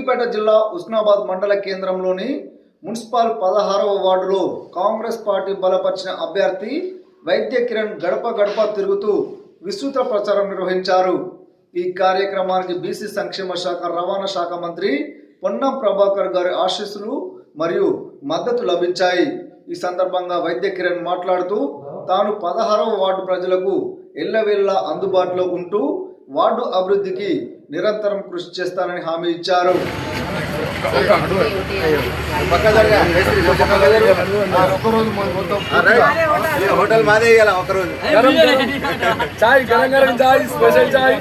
సిద్దిపేట జిల్లా ఉస్నాబాద్ మండల కేంద్రంలోని మున్సిపల్ 16వ వార్డులో కాంగ్రెస్ పార్టీ బలపరిచిన అభ్యర్థి వైద్య కిరణ్ గడప గడప తిరుగుతూ విస్తృత ప్రచారం నిర్వహించారు. ఈ కార్యక్రమానికి బీసీ సంక్షేమ శాఖ రవాణా శాఖ మంత్రి పొన్నం ప్రభాకర్ గారి ఆశీస్సులు మరియు మద్దతు లభించాయి. ఈ సందర్భంగా వైద్య కిరణ్ మాట్లాడుతూ తాను 16వ వార్డు ప్రజలకు ఎల్లవేళలా అందుబాటులో ఉంటూ వార్డు అభివృద్ధికి నిరంతరం కృషి చేస్తానని హామీ ఇచ్చారు. హోటల్ మాదే ఒకరోజు చాయ్ గరం గరం చాయ్ స్పెషల్ చాయ్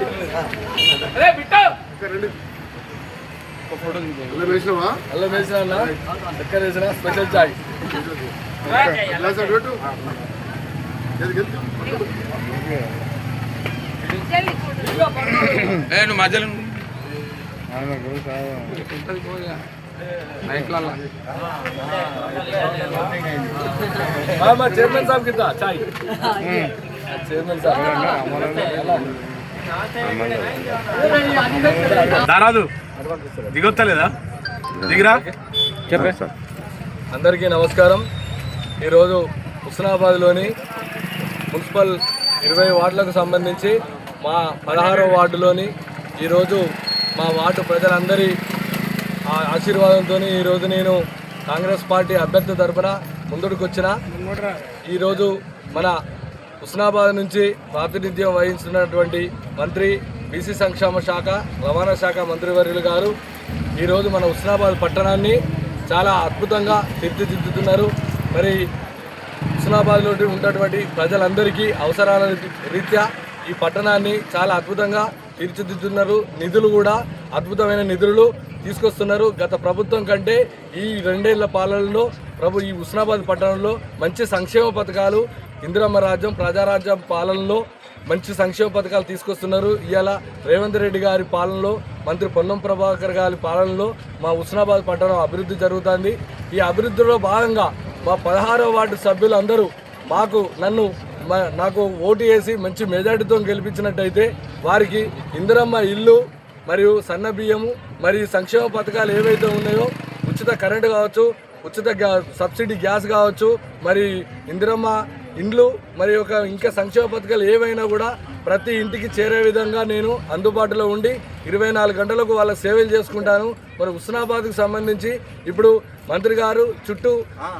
అల్లం వేసిన ఎక్కడ వేసిన స్పెషల్ చాయ్ మధ్యలో చైర్మన్ సాబ్ కింద చాయ్ చైర్మన్ సాబ్ దారాదు దిగొత్తలేదా దిగిరా చెప్పే. అందరికీ నమస్కారం. ఈరోజు హుస్నాబాద్లోని మున్సిపల్ 20 వార్డులకు సంబంధించి మా 16వ వార్డులోని ఈరోజు మా వార్డు ప్రజలందరి ఆశీర్వాదంతో ఈరోజు నేను కాంగ్రెస్ పార్టీ అభ్యర్థి తరఫున ముందుకు వచ్చిన. ఈరోజు మన హుస్నాబాద్ నుంచి ప్రాతినిధ్యం వహిస్తున్నటువంటి మంత్రి బీసీ సంక్షేమ శాఖ రవాణా శాఖ మంత్రివర్యులు గారు ఈరోజు మన హుస్నాబాద్ పట్టణాన్ని చాలా అద్భుతంగా తీర్చిదిద్దుతున్నారు. మరి హుస్నాబాద్లో ఉన్నటువంటి ప్రజలందరికీ అవసరాల రీత్యా ఈ పట్టణాన్ని చాలా అద్భుతంగా తీర్చిదిద్దుతున్నారు. నిధులు కూడా అద్భుతమైన నిధులు తీసుకొస్తున్నారు. గత ప్రభుత్వం కంటే ఈ 2 ఏళ్ల పాలనలో ఈ హుస్నాబాద్ పట్టణంలో మంచి సంక్షేమ పథకాలు, ఇందిరమ్మ రాజ్యం ప్రజారాజ్యం పాలనలో మంచి సంక్షేమ పథకాలు తీసుకొస్తున్నారు. ఇవాళ రేవంత్ రెడ్డి గారి పాలనలో, మంత్రి పొన్నం ప్రభాకర్ గారి పాలనలో మా హుస్నాబాద్ పట్టణం అభివృద్ధి జరుగుతుంది. ఈ అభివృద్ధిలో భాగంగా మా 16వ వార్డు సభ్యులందరూ నాకు ఓటు వేసి మంచి మెజార్టీతో గెలిపించినట్టయితే వారికి ఇందిరమ్మ ఇల్లు మరియు సన్న బియ్యము మరియు సంక్షేమ పథకాలు ఏవైతే ఉన్నాయో ఉచిత కరెంటు కావచ్చు, ఉచిత సబ్సిడీ గ్యాస్ కావచ్చు, మరి ఇందిరమ్మ ఇండ్లు మరియు ఇంకా సంక్షేమ పథకాలు ఏవైనా కూడా ప్రతి ఇంటికి చేరే విధంగా నేను అందుబాటులో ఉండి 24 గంటలకు వాళ్ళ సేవలు చేసుకుంటాను. మరి హుస్నాబాద్కు సంబంధించి ఇప్పుడు మంత్రి గారు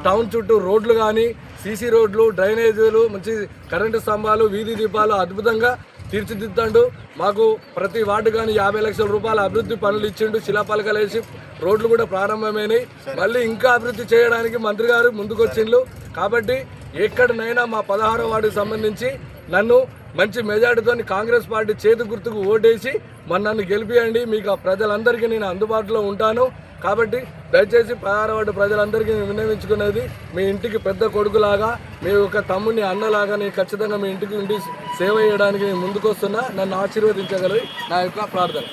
టౌన్ చుట్టూ రోడ్లు కానీ, సీసీ రోడ్లు, డ్రైనేజీలు, మంచి కరెంటు స్తంభాలు, వీధి దీపాలు అద్భుతంగా తీర్చిదిద్దాడు. మాకు ప్రతి వార్డు కానీ 50 లక్షల రూపాయల అభివృద్ధి పనులు ఇచ్చిండు. శిలాపలకలు వేసి రోడ్లు కూడా ప్రారంభమైనాయి. మళ్ళీ ఇంకా అభివృద్ధి చేయడానికి మంత్రి గారు ముందుకొచ్చిండ్రు. కాబట్టి ఎక్కడనైనా మా 16వ వార్డుకు సంబంధించి నన్ను మంచి మెజార్టీతో కాంగ్రెస్ పార్టీ చేతి గుర్తుకు ఓటేసి నన్ను గెలిపియండి. మీకు ప్రజలందరికీ నేను అందుబాటులో ఉంటాను. కాబట్టి దయచేసి 16వ వార్డు ప్రజలందరికీ నేను విన్నవించుకునేది, మీ ఇంటికి పెద్ద కొడుకులాగా, మీ యొక్క తమ్ముడిని అన్నలాగా నేను ఖచ్చితంగా మీ ఇంటికి ఉండి సేవ చేయడానికి నేను ముందుకు వస్తున్నా. నన్ను ఆశీర్వదించగలరు నా యొక్క ప్రార్థన.